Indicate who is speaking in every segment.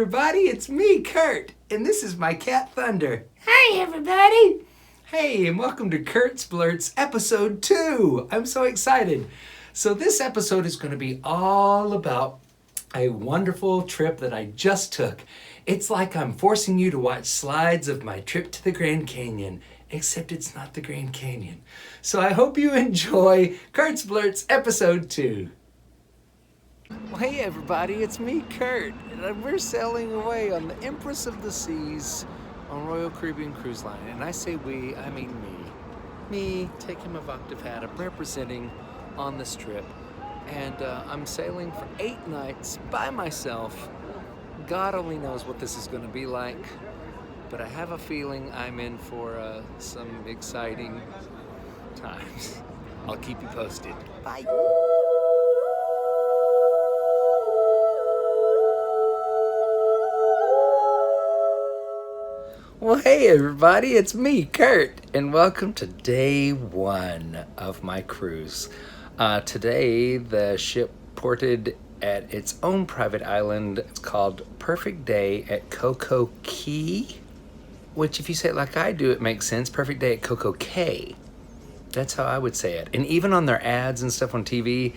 Speaker 1: everybody, it's me, Kurt, and this is my cat Thunder. Hi everybody! Hey, and welcome to Kurt's Blurts episode 2. I'm so excited. So this episode is going to be all about a wonderful trip that I just took. It's like I'm forcing you to watch slides of my trip to the Grand Canyon, except it's not the Grand Canyon. So I hope you enjoy Kurt's Blurts episode 2. Well, hey everybody, it's me, Kurt, and we're sailing away on the Empress of the Seas on Royal Caribbean Cruise Line. And I say we, I mean me. Me, taking my Voctave hat, I'm representing on this trip. And I'm sailing for 8 nights by myself. God only knows what this is going to be like, but I have a feeling I'm in for some exciting times. I'll keep you posted. Bye. Well, hey everybody, it's me, Kurt, and welcome to day 1 of my cruise. Today, the ship ported at its own private island. It's called Perfect Day at XOXO Key, which if you say it like I do, it makes sense. Perfect Day at XOXO K. That's how I would say it. And even on their ads and stuff on TV,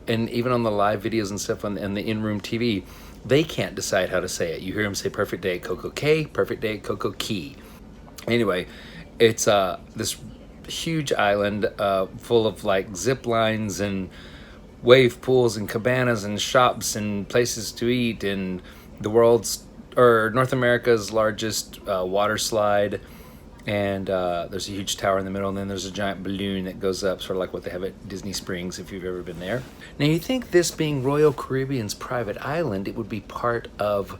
Speaker 1: and even on the live videos and stuff on the in-room TV, they can't decide how to say it. You hear them say Perfect Day at XOXO K, Perfect Day at XOXO Key. Anyway, it's this huge island full of like zip lines and wave pools and cabanas and shops and places to eat, and North America's largest water slide. And there's a huge tower in the middle, and then there's a giant balloon that goes up, sort of like what they have at Disney Springs, if you've ever been there. Now, you think this being Royal Caribbean's private island, it would be part of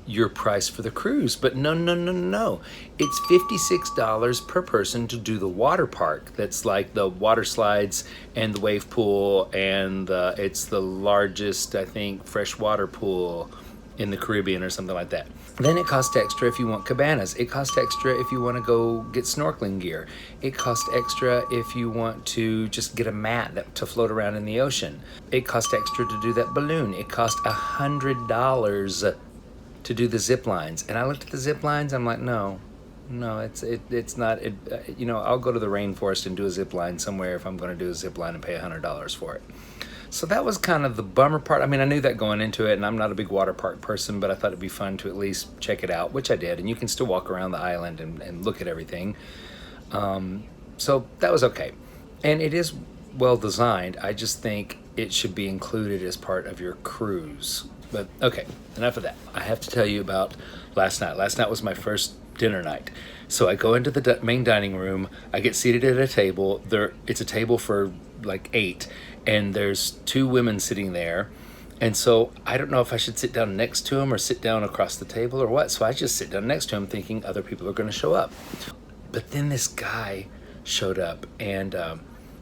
Speaker 1: your price for the cruise, but no. It's $56 per person to do the water park. That's like the water slides and the wave pool, and it's the largest, I think, freshwater pool in the Caribbean or something like that. Then it costs extra if you want cabanas. It costs extra if you want to go get snorkeling gear. It costs extra if you want to just get a mat to float around in the ocean. It costs extra to do that balloon. It costs $100 to do the zip lines. And I looked at the zip lines, I'm like, no, it's not. I'll go to the rainforest and do a zip line somewhere if I'm going to do a zip line and pay $100 for it. So that was kind of the bummer part. I mean, I knew that going into it, and I'm not a big water park person, but I thought it'd be fun to at least check it out, which I did. And you can still walk around the island and look at everything. So that was okay. And it is well designed. I just think it should be included as part of your cruise. But okay, enough of that. I have to tell you about last night. Last night was my first dinner night. So I go into the main dining room. I get seated at a table. It's a table for like 8. And there's 2 women sitting there. And so I don't know if I should sit down next to them or sit down across the table or what. So I just sit down next to him thinking other people are going to show up. But then this guy showed up, and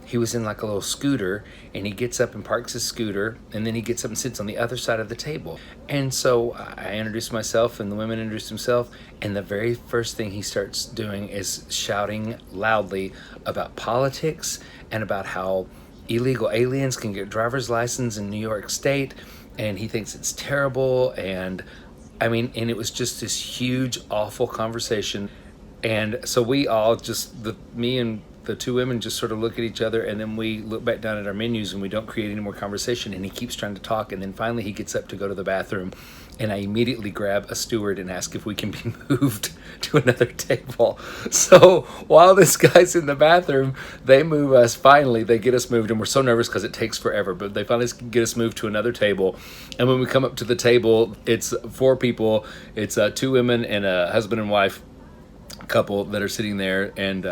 Speaker 1: he was in like a little scooter, and he gets up and parks his scooter, and then he gets up and sits on the other side of the table. And so I introduced myself, and the women introduced himself, and the very first thing he starts doing is shouting loudly about politics and about how illegal aliens can get driver's license in New York State, and he thinks it's terrible. And I mean, and it was just this huge, awful conversation. And so we all me and the 2 women just sort of look at each other, and then we look back down at our menus, and we don't create any more conversation. And he keeps trying to talk, and then finally he gets up to go to the bathroom, and I immediately grab a steward and ask if we can be moved to another table. So while this guy's in the bathroom, they move us. Finally, they get us moved, and we're so nervous because it takes forever, but they finally get us moved to another table. And when we come up to the table, it's 4 people. It's 2 women and a husband and wife couple that are sitting there, and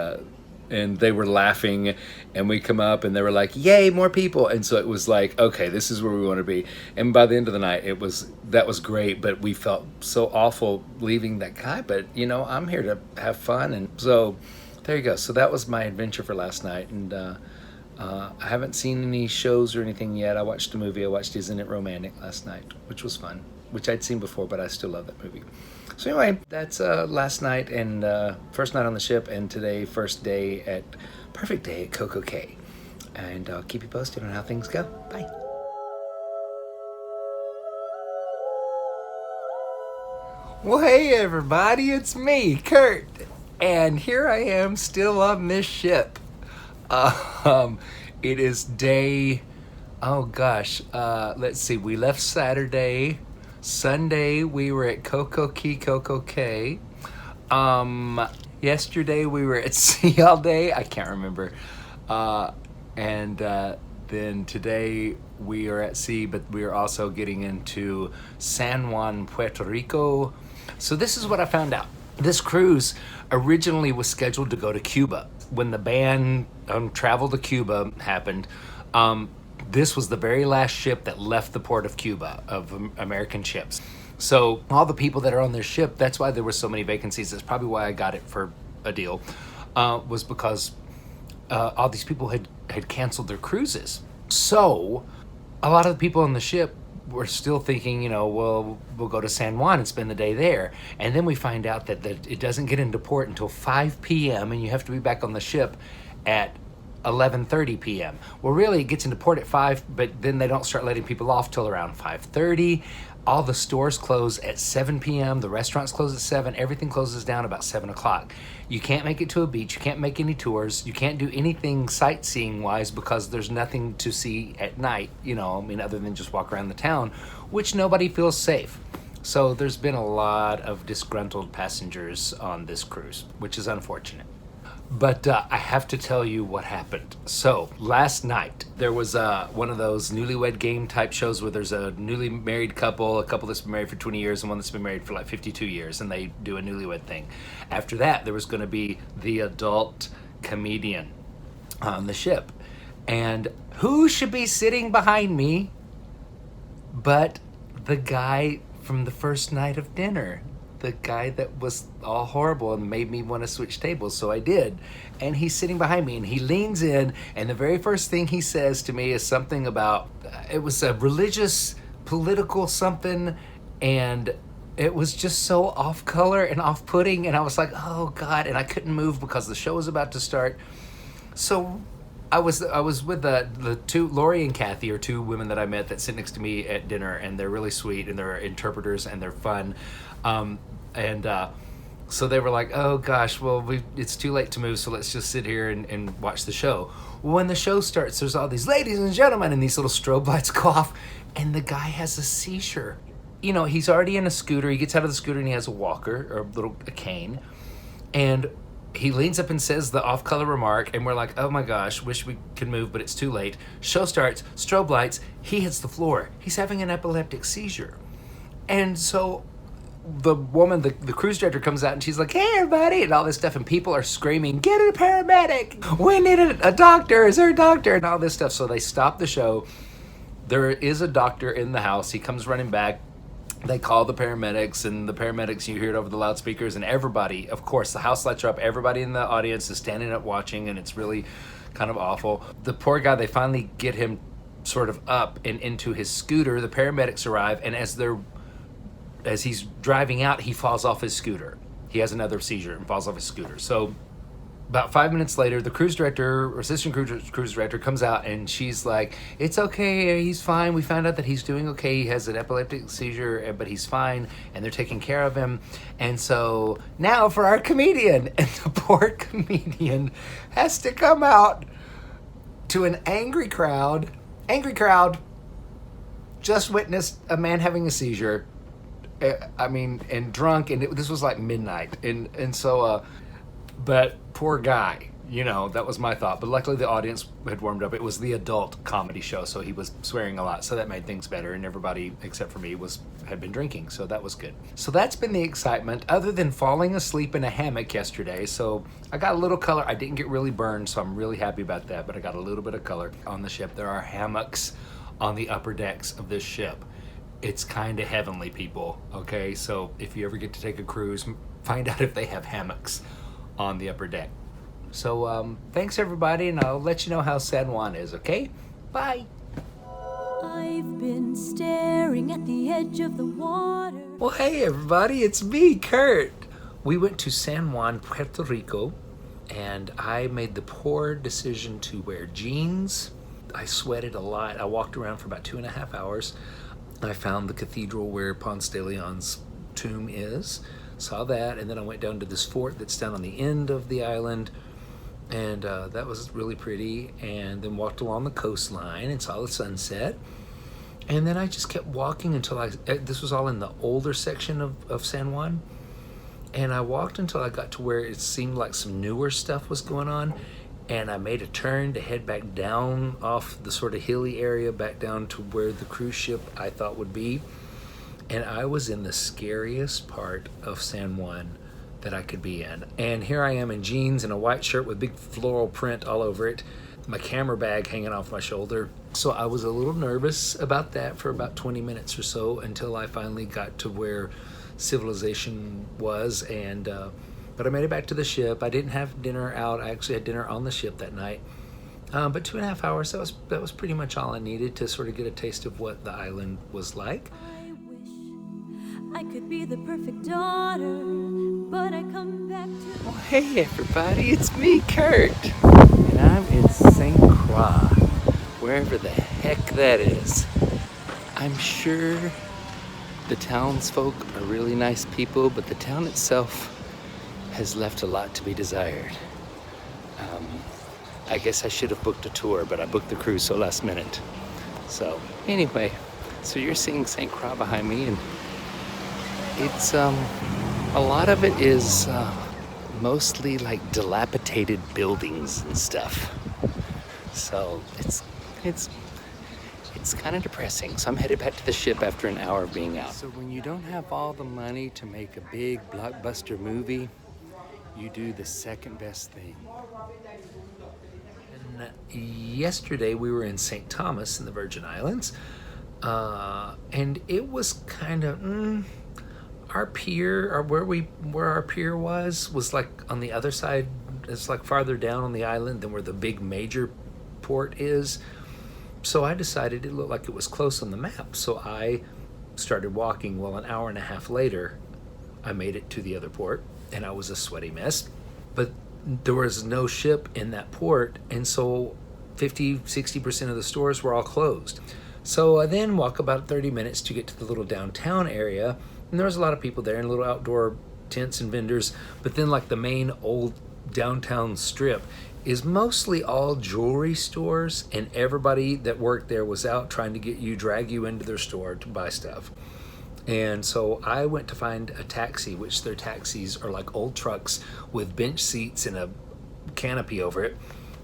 Speaker 1: they were laughing, and we come up and they were like, yay, more people. And so it was like, okay, this is where we want to be. And by the end of the night, that was great, but we felt so awful leaving that guy. But I'm here to have fun. And so there you go. So that was my adventure for last night. And I haven't seen any shows or anything yet. I watched a movie. I watched Isn't It Romantic last night, which was fun, which I'd seen before, but I still love that movie. So anyway, that's last night and first night on the ship, and today, first day at Perfect Day at XOXO K. And I'll keep you posted on how things go. Bye. Well, hey everybody, it's me, Kurt, and here I am still on this ship. It is day, let's see, we left Saturday. Sunday we were at Coco Cay. Yesterday we were at sea all day, I can't remember. Then today we are at sea, but we are also getting into San Juan, Puerto Rico. So this is what I found out. This cruise originally was scheduled to go to Cuba. When the ban on travel to Cuba happened, this was the very last ship that left the port of Cuba, of American ships. So all the people that are on this ship, that's why there were so many vacancies. That's probably why I got it for a deal, was because all these people had canceled their cruises. So a lot of the people on the ship were still thinking, well, we'll go to San Juan and spend the day there. And then we find out that it doesn't get into port until 5 p.m. and you have to be back on the ship at 11:30 p.m. Well, really, it gets into port at 5, but then they don't start letting people off till around 5:30. All the stores close at 7 p.m. The restaurants close at 7. Everything closes down about 7 o'clock. You can't make it to a beach. You can't make any tours. You can't do anything sightseeing-wise because there's nothing to see at night, other than just walk around the town, which nobody feels safe. So there's been a lot of disgruntled passengers on this cruise, which is unfortunate. But I have to tell you what happened. So last night there was one of those newlywed game type shows where there's a newly married couple, a couple that's been married for 20 years and one that's been married for like 52 years, and they do a newlywed thing. After that, there was going to be the adult comedian on the ship. And who should be sitting behind me but the guy from the first night of dinner? The guy that was all horrible and made me want to switch tables, so I did. And he's sitting behind me and he leans in, and the very first thing he says to me is something about, it was a religious, political something, and it was just so off color and off-putting, and I was like, oh God, and I couldn't move because the show was about to start. So I was with the two, Lori and Kathy, are two women that I met that sit next to me at dinner, and they're really sweet, and they're interpreters, and they're fun. So they were like, oh gosh, well, it's too late to move, so let's just sit here and watch the show. Well, when the show starts, there's all these ladies and gentlemen, and these little strobe lights go off, and the guy has a seizure. He's already in a scooter. He gets out of the scooter and he has a walker, or a cane, and he leans up and says the off-color remark, and we're like, oh my gosh, wish we could move, but it's too late. Show starts, strobe lights, he hits the floor. He's having an epileptic seizure. And so the woman, the cruise director, comes out and she's like, hey everybody, and all this stuff, and people are screaming, get a paramedic, we need a doctor, is there a doctor, and all this stuff. So they stop the show. There is a doctor in the house. He comes running back. They call the paramedics, and the paramedics, you hear it over the loudspeakers, and everybody, of course, the house lights are up, everybody in the audience is standing up watching, and it's really kind of awful. The poor guy, they finally get him sort of up and into his scooter. The paramedics arrive, and as he's driving out, he falls off his scooter. He has another seizure and falls off his scooter. So about 5 minutes later, the cruise director, or assistant cruise director, comes out, and she's like, it's okay, he's fine. We found out that he's doing okay. He has an epileptic seizure, but he's fine, and they're taking care of him. And so now for our comedian. And the poor comedian has to come out to an angry crowd. Just witnessed a man having a seizure. And drunk, and this was like midnight, and so but poor guy, that was my thought. But luckily the audience had warmed up. It was the adult comedy show, so he was swearing a lot, so that made things better, and everybody except for me had been drinking, so that was good. So that's been the excitement, other than falling asleep in a hammock yesterday. So I got a little color. I didn't get really burned, so I'm really happy about that, but I got a little bit of color on the ship. There are hammocks on the upper decks of this ship. It's kind of heavenly, people, okay? So if you ever get to take a cruise, find out if they have hammocks on the upper deck. So thanks everybody, and I'll let you know how San Juan is, okay? Bye.
Speaker 2: I've been staring at the edge of the water.
Speaker 1: Well, hey everybody, it's me, Kurt. We went to San Juan, Puerto Rico, and I made the poor decision to wear jeans. I sweated a lot. I walked around for about 2.5 hours. I found the cathedral where Ponce de Leon's tomb is. Saw that, and then I went down to this fort that's down on the end of the island, and that was really pretty. And then walked along the coastline and saw the sunset. And then I just kept walking until this was all in the older section of San Juan. And I walked until I got to where it seemed like some newer stuff was going on. And I made a turn to head back down off the sort of hilly area, back down to where the cruise ship I thought would be. And I was in the scariest part of San Juan that I could be in. And here I am in jeans and a white shirt with big floral print all over it, my camera bag hanging off my shoulder. So I was a little nervous about that for about 20 minutes or so until I finally got to where civilization was. And but I made it back to the ship. I didn't have dinner out. I actually had dinner on the ship that night. But 2.5 hours, that was pretty much all I needed to sort of get a taste of what the island was like.
Speaker 2: I wish I could be the perfect daughter, but I come back to...
Speaker 1: Well, hey everybody, it's me, Kurt. And I'm in St. Croix, wherever the heck that is. I'm sure the townsfolk are really nice people, but the town itself has left a lot to be desired. I guess I should have booked a tour, but I booked the cruise so last minute. So anyway, so you're seeing St. Croix behind me, and it's a lot of it is mostly like dilapidated buildings and stuff. So it's kind of depressing. So I'm headed back to the ship after an hour of being out. So when you don't have all the money to make a big blockbuster movie, you do the second best thing. And yesterday we were in St. Thomas in the Virgin Islands, and it was kind of our pier, or where our pier was like on the other side. It's like farther down on the island than where the big major port is. So I decided it looked like it was close on the map. So I started walking. Well, an hour and a half later, I made it to the other port, and I was a sweaty mess. But there was no ship in that port, and so 50-60% of the stores were all closed. So I then walk about 30 minutes to get to the little downtown area, and there was a lot of people there and little outdoor tents and vendors. But then like the main old downtown strip is mostly all jewelry stores, and everybody that worked there was out trying to drag you into their store to buy stuff. And so I went to find a taxi, which their taxis are like old trucks with bench seats and a canopy over it.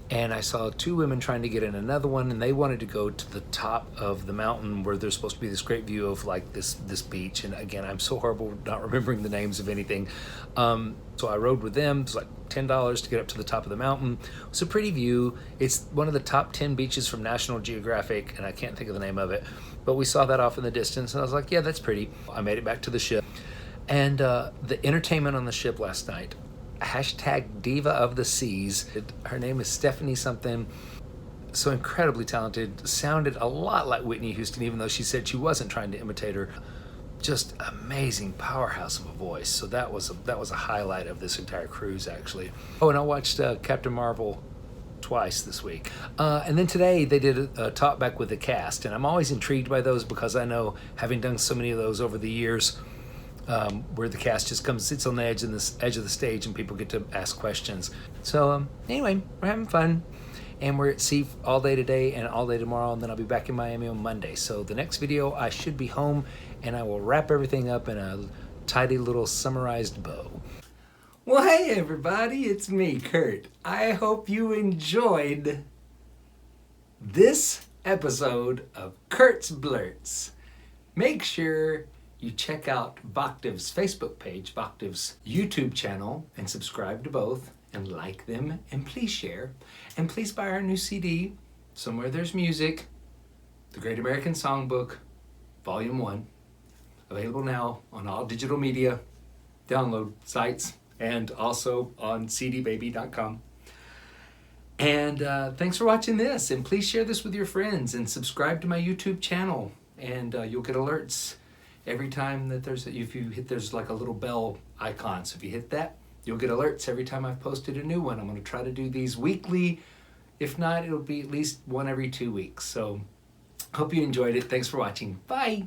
Speaker 1: And I saw two women trying to get in another one, and they wanted to go to the top of the mountain where there's supposed to be this great view of like this beach. And again, I'm so horrible not remembering the names of anything. So I rode with them. It was like $10 to get up to the top of the mountain. It was a pretty view. It's one of the top 10 beaches from National Geographic, and I can't think of the name of it. But we saw that off in the distance, and I was like, yeah, that's pretty. I made it back to the ship. And the entertainment on the ship last night, hashtag Diva of the Seas. Her name is Stephanie something. So incredibly talented. Sounded a lot like Whitney Houston, even though she said she wasn't trying to imitate her. Just amazing powerhouse of a voice. So that was a highlight of this entire cruise, actually. Oh, and I watched Captain Marvel twice this week. And then today they did a talk back with the cast, and I'm always intrigued by those because I know, having done so many of those over the years, where the cast just sits on the edge of the stage and people get to ask questions. So anyway, we're having fun, and we're at sea all day today and all day tomorrow, and then I'll be back in Miami on Monday. So the next video I should be home, and I will wrap everything up in a tidy little summarized bow. Well, hey everybody, it's me, Kurt. I hope you enjoyed this episode of Kurt's Blurts. Make sure you check out Voctave's Facebook page, Voctave's YouTube channel, and subscribe to both, and like them, and please share. And please buy our new CD, Somewhere There's Music, The Great American Songbook, Volume 1. Available now on all digital media download sites, and also on cdbaby.com. And thanks for watching this, and please share this with your friends, and subscribe to my YouTube channel, and you'll get alerts every time that there's like a little bell icon. So if you hit that, you'll get alerts every time I've posted a new one. I'm going to try to do these weekly. If not, it'll be at least one every 2 weeks. So hope you enjoyed it. Thanks for watching. Bye.